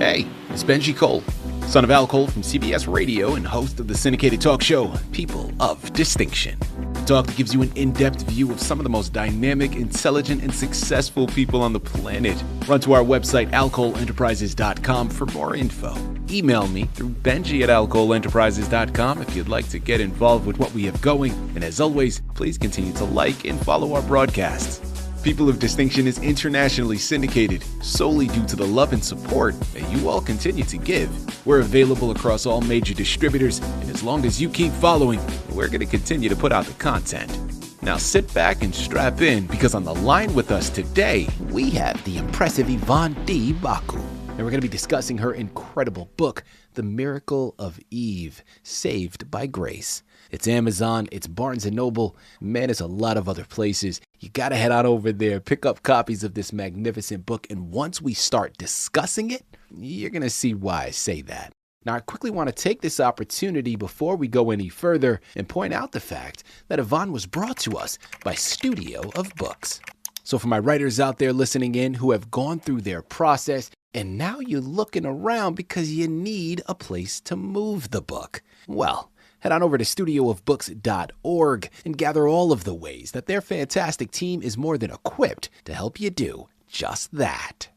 Hey, it's Benji Cole, son of Al Cole from CBS Radio and host of the syndicated talk show, People of Distinction. A talk that gives you an in-depth view of some of the most dynamic, intelligent, and successful people on the planet. Run to our website, alcoleenterprises.com for more info. Email me through benji@alcoleenterprises.com if you'd like to get involved with what we have going. And as always, please continue to like and follow our broadcasts. People of Distinction is internationally syndicated solely due to the love and support that you all continue to give. We're available across all major distributors, and as long as you keep following, we're going to continue to put out the content. Now sit back and strap in, because on the line with us today, we have the impressive Yvonne D. Baku. And we're going to be discussing her incredible book, The Miracle of Eve, Saved by Grace. It's Amazon, it's Barnes & Noble, man, it's a lot of other places. You got to head on over there, pick up copies of this magnificent book, and once we start discussing it, you're going to see why I say that. Now, I quickly want to take this opportunity before we go any further and point out the fact that Yvonne was brought to us by Studio of Books. So for my writers out there listening in who have gone through their process, and now you're looking around because you need a place to move the book, well, head on over to studioofbooks.org and gather all of the ways that their fantastic team is more than equipped to help you do just that.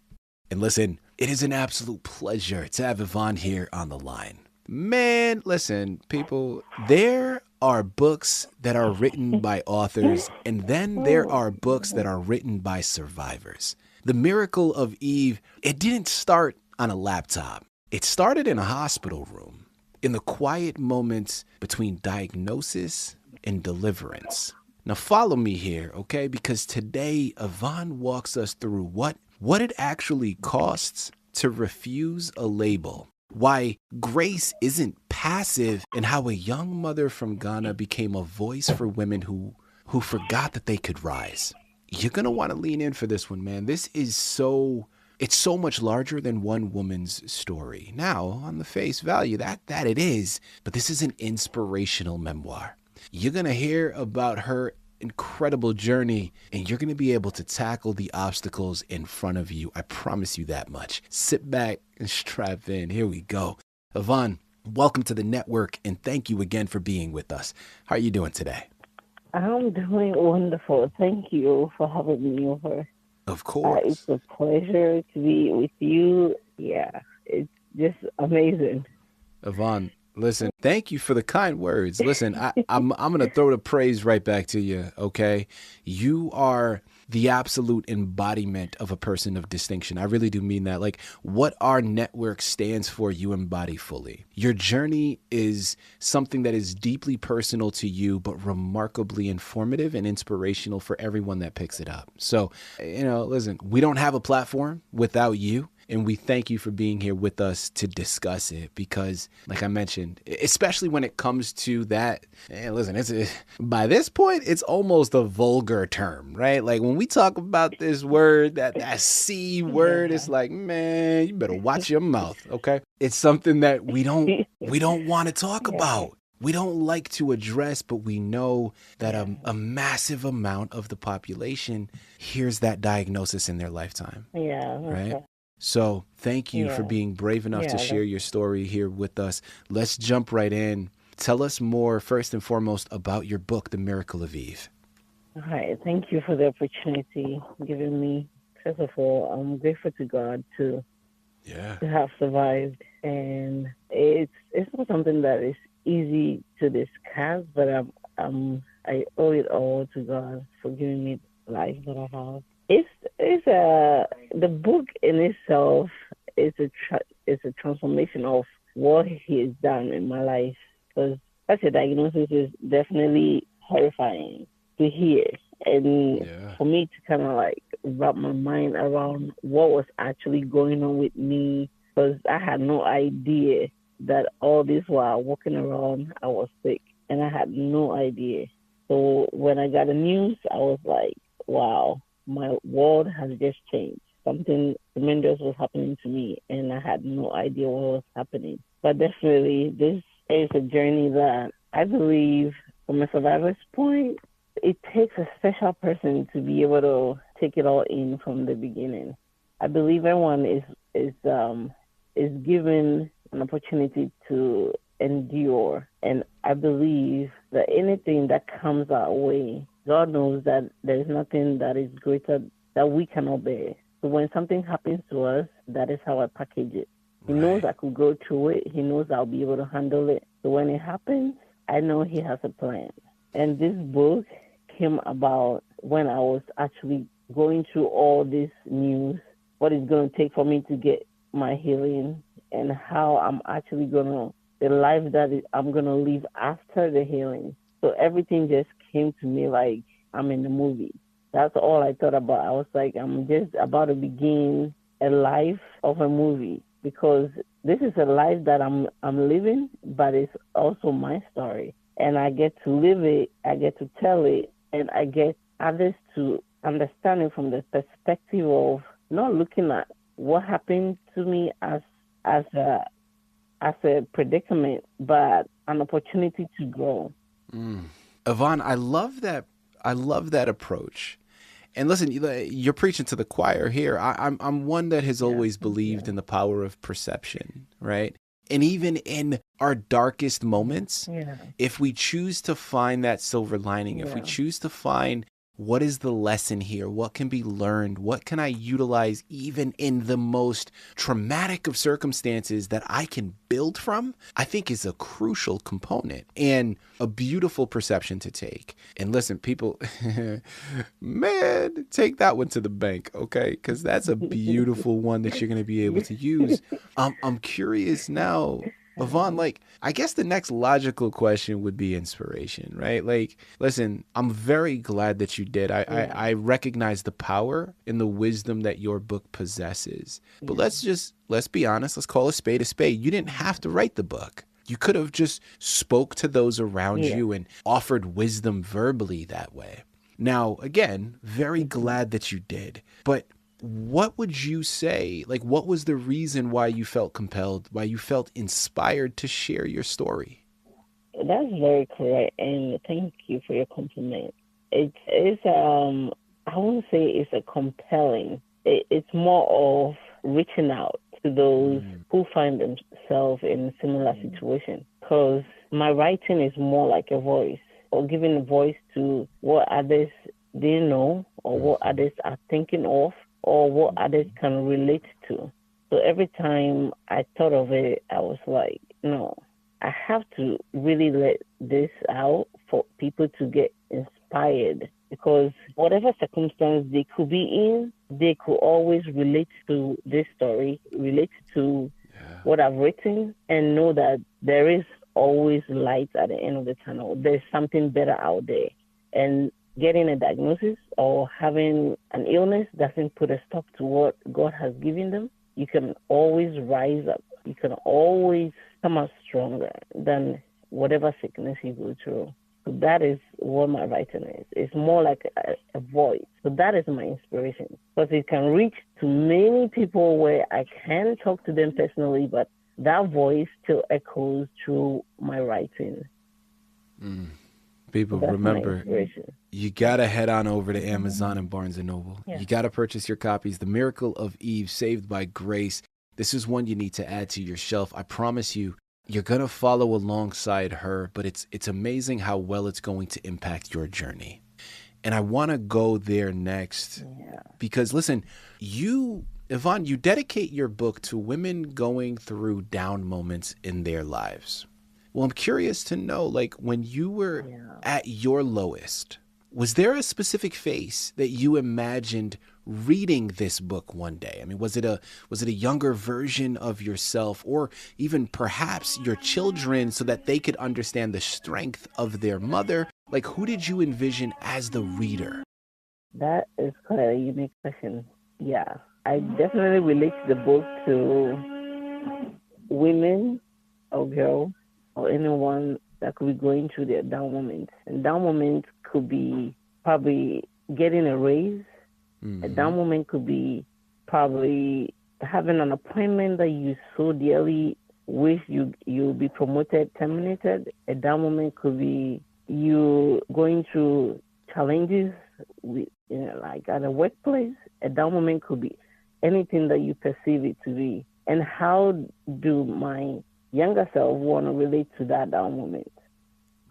And listen, it is an absolute pleasure to have Yvonne here on the line. Man, listen, people, there are books that are written by authors, and then there are books that are written by survivors. The Miracle of Eve, it didn't start on a laptop. It started in a hospital room, in the quiet moments between diagnosis and deliverance. Now follow me here, okay? Because today, Yvonne walks us through what it actually costs to refuse a label, why grace isn't passive, and how a young mother from Ghana became a voice for women who forgot that they could rise. You're going to want to lean in for this one, man. This is it's so much larger than one woman's story. Now, on the face value, that it is, but this is an inspirational memoir. You're going to hear about her incredible journey, and you're going to be able to tackle the obstacles in front of you. I promise you that much. Sit back and strap in. Here we go. Yvonne, welcome to the network, and thank you again for being with us. How are you doing today? I'm doing wonderful. Thank you for having me over. Of course. It's a pleasure to be with you. Yeah, it's just amazing. Yvonne, listen, thank you for the kind words. Listen, I'm going to throw the praise right back to you, okay? You are the absolute embodiment of a person of distinction. I really do mean that. Like, what our network stands for, you embody fully. Your journey is something that is deeply personal to you, but remarkably informative and inspirational for everyone that picks it up. So, listen, we don't have a platform without you. And we thank you for being here with us to discuss it because, like I mentioned, especially when it comes to that, listen, by this point, it's almost a vulgar term, right? Like when we talk about this word, that C word, it's like, man, you better watch your mouth, okay? It's something that we don't want to talk about. We don't like to address, but we know that a massive amount of the population hears that diagnosis in their lifetime. Yeah. Right? Okay. So thank you for being brave enough to share your story here with us. Let's jump right in. Tell us more, first and foremost, about your book, The Miracle of Eve. All right. Thank you for the opportunity given me. First of all, I'm grateful to God to have survived. And it's not something that is easy to discuss, but I owe it all to God for giving me the life that I have. The book in itself is a transformation of what He has done in my life. Because such a diagnosis is definitely horrifying to hear, and for me to kind of like wrap my mind around what was actually going on with me, because I had no idea that all this while walking around I was sick, and I had no idea. So when I got the news, I was like, wow. My world has just changed. Something tremendous was happening to me, and I had no idea what was happening. But definitely, this is a journey that I believe, from a survivor's point, it takes a special person to be able to take it all in from the beginning. I believe everyone is is given an opportunity to endure. And I believe that anything that comes our way, God knows that there is nothing that is greater that we cannot bear. So when something happens to us, that is how I package it. He knows I could go through it. He knows I'll be able to handle it. So when it happens, I know he has a plan. And this book came about when I was actually going through all this news, what it's going to take for me to get my healing, and how I'm actually going to, the life that I'm going to live after the healing. So everything just came to me like I'm in the movie. That's all I thought about. I was like, I'm just about to begin a life of a movie, because this is a life that I'm living, but it's also my story. And I get to live it, I get to tell it, and I get others to understand it from the perspective of not looking at what happened to me as a predicament, but an opportunity to grow. Yvonne, I love that approach. And listen, you're preaching to the choir here. I'm one that has always believed in the power of perception, right? And even in our darkest moments, if we choose to find that silver lining, if we choose to find what is the lesson here, what can be learned, what can I utilize even in the most traumatic of circumstances that I can build from, I think is a crucial component and a beautiful perception to take. And listen, people, man, take that one to the bank, okay? Because that's a beautiful one that you're going to be able to use. I'm curious now, Yvonne, like, I guess the next logical question would be inspiration, right? Like, listen, I'm very glad that you did. I recognize the power and the wisdom that your book possesses. But let's be honest. Let's call a spade a spade. You didn't have to write the book. You could have just spoke to those around you and offered wisdom verbally that way. Now, again, very glad that you did. But what would you say, like, what was the reason why you felt compelled, why you felt inspired to share your story? That's very correct, and thank you for your compliment. It's I won't say it's a compelling. It's more of reaching out to those who find themselves in a similar situation, because my writing is more like a voice, or giving a voice to what others didn't know, or what others are thinking of, or what others can relate to. So every time I thought of it, I was like, no, I have to really let this out for people to get inspired, because whatever circumstance they could be in, they could always relate to this story, relate to what I've written, and know that there is always light at the end of the tunnel. There's something better out there. And getting a diagnosis or having an illness doesn't put a stop to what God has given them. You can always rise up. You can always come out stronger than whatever sickness you go through. So that is what my writing is. It's more like a voice. So that is my inspiration, because it can reach to many people where I can talk to them personally, but that voice still echoes through my writing. People, remember, you got to head on over to Amazon and Barnes & Noble. You got to purchase your copies. The Miracle of Eve, Saved by Grace. This is one you need to add to your shelf. I promise you, you're going to follow alongside her, but it's amazing how well it's going to impact your journey. And I want to go there next because, listen, Yvonne, you dedicate your book to women going through down moments in their lives. Well, I'm curious to know, like, when you were at your lowest, was there a specific face that you imagined reading this book one day? I mean, was it a younger version of yourself, or even perhaps your children, so that they could understand the strength of their mother? Like, who did you envision as the reader? That is quite a unique question. Yeah, I definitely relate the book to women or girls, or anyone that could be going through their down moments. And down moments could be probably getting a raise. A down moment could be probably having an appointment that you so dearly wish you'll be promoted, terminated. A down moment could be you going through challenges, like at a workplace. A down moment could be anything that you perceive it to be. And how do my younger self want to relate to that down moment?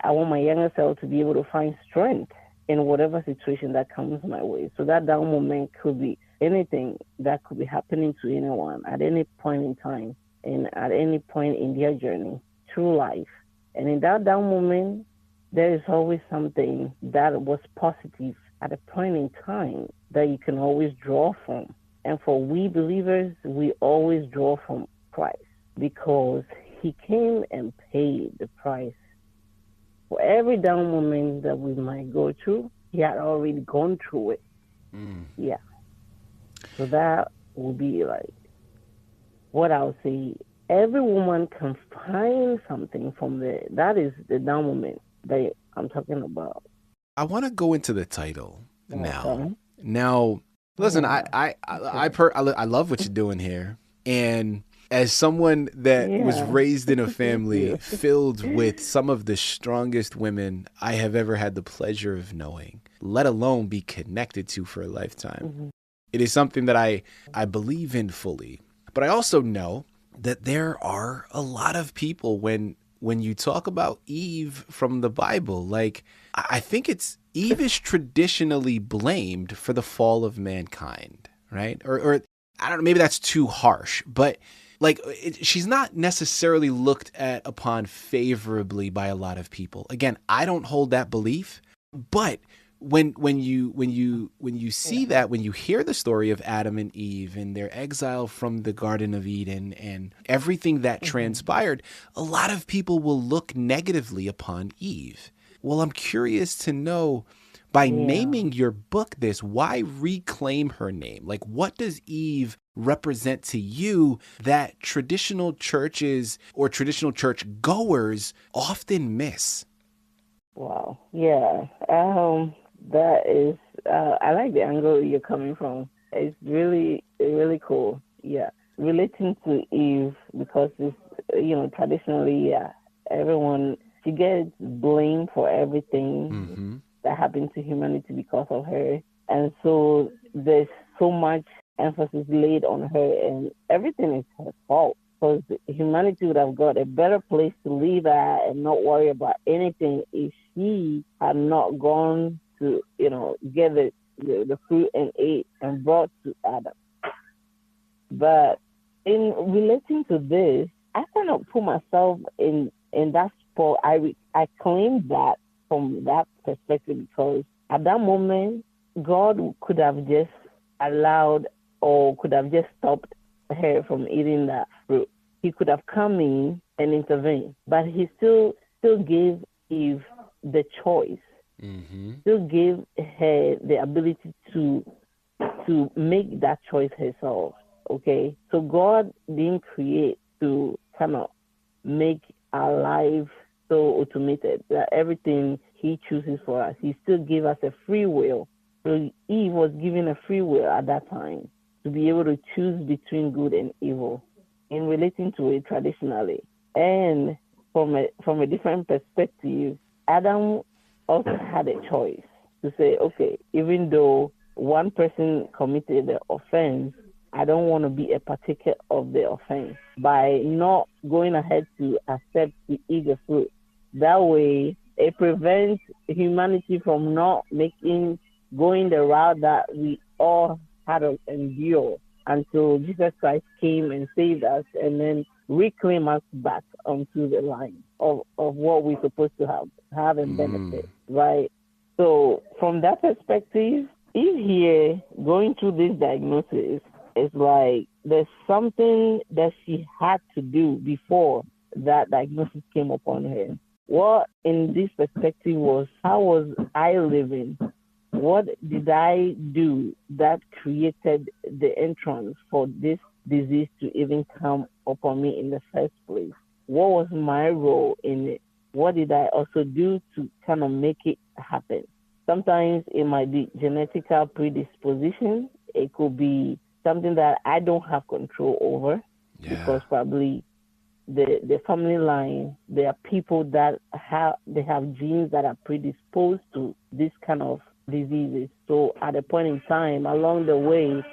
I want my younger self to be able to find strength in whatever situation that comes my way. So that down moment could be anything that could be happening to anyone at any point in time and at any point in their journey through life. And in that down moment, there is always something that was positive at a point in time that you can always draw from. And for we believers, we always draw from Christ because he came and paid the price. For every down moment that we might go through, he had already gone through it. Yeah. So that would be like what I would say. Every woman can find something from there. That is the down moment that I'm talking about. I want to go into the title now. Okay. Now, listen, I love what you're doing here. And as someone that was raised in a family filled with some of the strongest women I have ever had the pleasure of knowing, let alone be connected to for a lifetime, it is something that I believe in fully. But I also know that there are a lot of people when you talk about Eve from the Bible, like I think Eve is traditionally blamed for the fall of mankind, right? Or I don't know, maybe that's too harsh, but like she's not necessarily looked at upon favorably by a lot of people. Again, I don't hold that belief, but when you see that, when you hear the story of Adam and Eve and their exile from the Garden of Eden and everything that transpired, a lot of people will look negatively upon Eve. Well, I'm curious to know, by naming your book this, why reclaim her name? Like, what does Eve represent to you that traditional churches or traditional church goers often miss? Wow. Yeah. That is, I like the angle you're coming from. It's really, really cool. Yeah. Relating to Eve, because it's, traditionally, everyone, she gets blamed for everything that happened to humanity because of her. And so there's so much emphasis laid on her, and everything is her fault. Because humanity would have got a better place to live at and not worry about anything if she had not gone to, get the fruit and ate and brought to Adam. But in relating to this, I cannot put myself in that spot. I claim that from that perspective because at that moment, God could have just allowed or could have just stopped her from eating that fruit. He could have come in and intervened, but he still gave Eve the choice. Still gave her the ability to make that choice herself. Okay, so God didn't create to kind of make our life so automated that everything he chooses for us. He still gave us a free will. So Eve was given a free will at that time to be able to choose between good and evil in relating to it traditionally. And from a different perspective, Adam also had a choice to say, okay, even though one person committed the offense, I don't want to be a partaker of the offense by not going ahead to accept to eat the fruit. That way, it prevents humanity from not going the route that we all had to endure until Jesus Christ came and saved us and then reclaim us back onto the line of what we're supposed to have and benefit, right? So from that perspective, if here going through this diagnosis, it's like there's something that she had to do before that diagnosis came upon her. What in this perspective was, how was I living? What did I do that created the entrance for this disease to even come upon me in the first place? What was my role in it? What did I also do to kind of make it happen? Sometimes it might be genetical predisposition. It could be something that I don't have control over because probably the family line, there are people that have genes that are predisposed to this kind of diseases. So at a point in time along the way,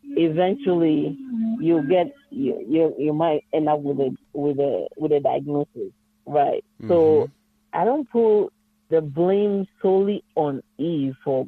eventually you get you might end up with a diagnosis, right? So Mm-hmm. I don't put the blame solely on Eve for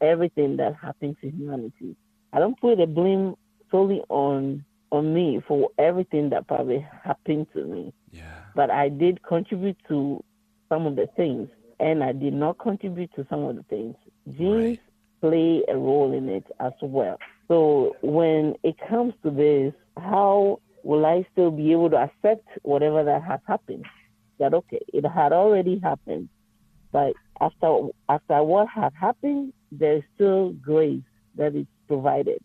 everything that happened to humanity. I don't put the blame solely on me for everything that probably happened to me. Yeah. But I did contribute to some of the things, and I did not contribute to some of the things. Genes Right. play a role in it as well. So when it comes to this, how will I still be able to accept whatever that has happened? That okay, it had already happened, but after what had happened, there is still grace that is provided.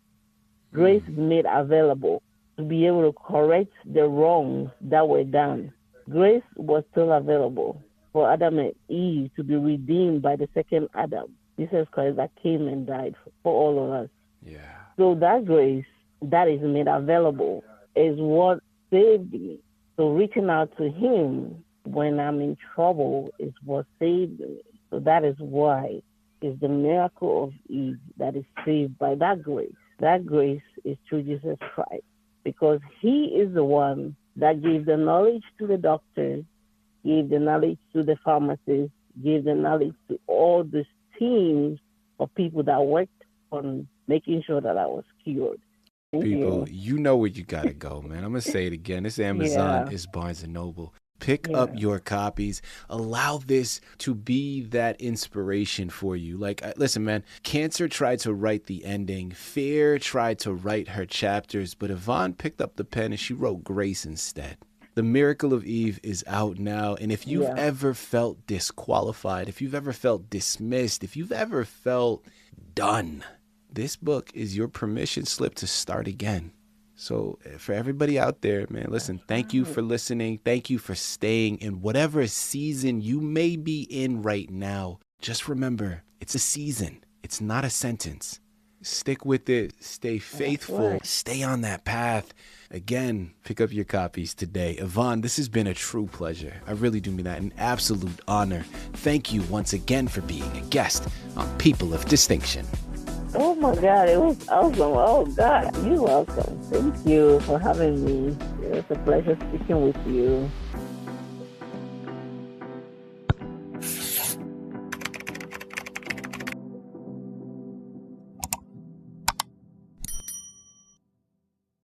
Grace is made available to be able to correct the wrongs that were done. Grace was still available for Adam and Eve to be redeemed by the second Adam, Jesus Christ, that came and died for all of us. Yeah. So that grace that is made available is what saved me. So reaching out to Him when I'm in trouble is what saved me. So that is why it's the miracle of Eve that is saved by that grace. That grace is through Jesus Christ, because He is the one that gave the knowledge to the doctors, gave the knowledge to the pharmacists, gave the knowledge to all these teams of people that worked on making sure that I was cured. Thank People, you. you know where you gotta go, man. I'm gonna say it again. It's Amazon, Yeah. it's Barnes and Noble. Pick Yeah. up your copies. Allow this to be that inspiration for you. Like, listen, man, Cancer tried to write the ending. Fear tried to write her chapters, but Yvonne picked up the pen and she wrote Grace instead. The Miracle of Eve is out now. And if you've Yeah. ever felt disqualified, if you've ever felt dismissed, if you've ever felt done, this book is your permission slip to start again. So for everybody out there, man, listen, thank you for listening. Thank you for staying in whatever season you may be in right now. Just remember, it's a season. It's not a sentence. Stick with it. Stay faithful. right. Stay on that path. Again, pick up your copies today. Yvonne, this has been a true pleasure. I really do mean that. An absolute honor. Thank you once again for being a guest on People of Distinction. Oh my God, it was awesome. Oh God, you're welcome. Thank you for having me. It was a pleasure speaking with you.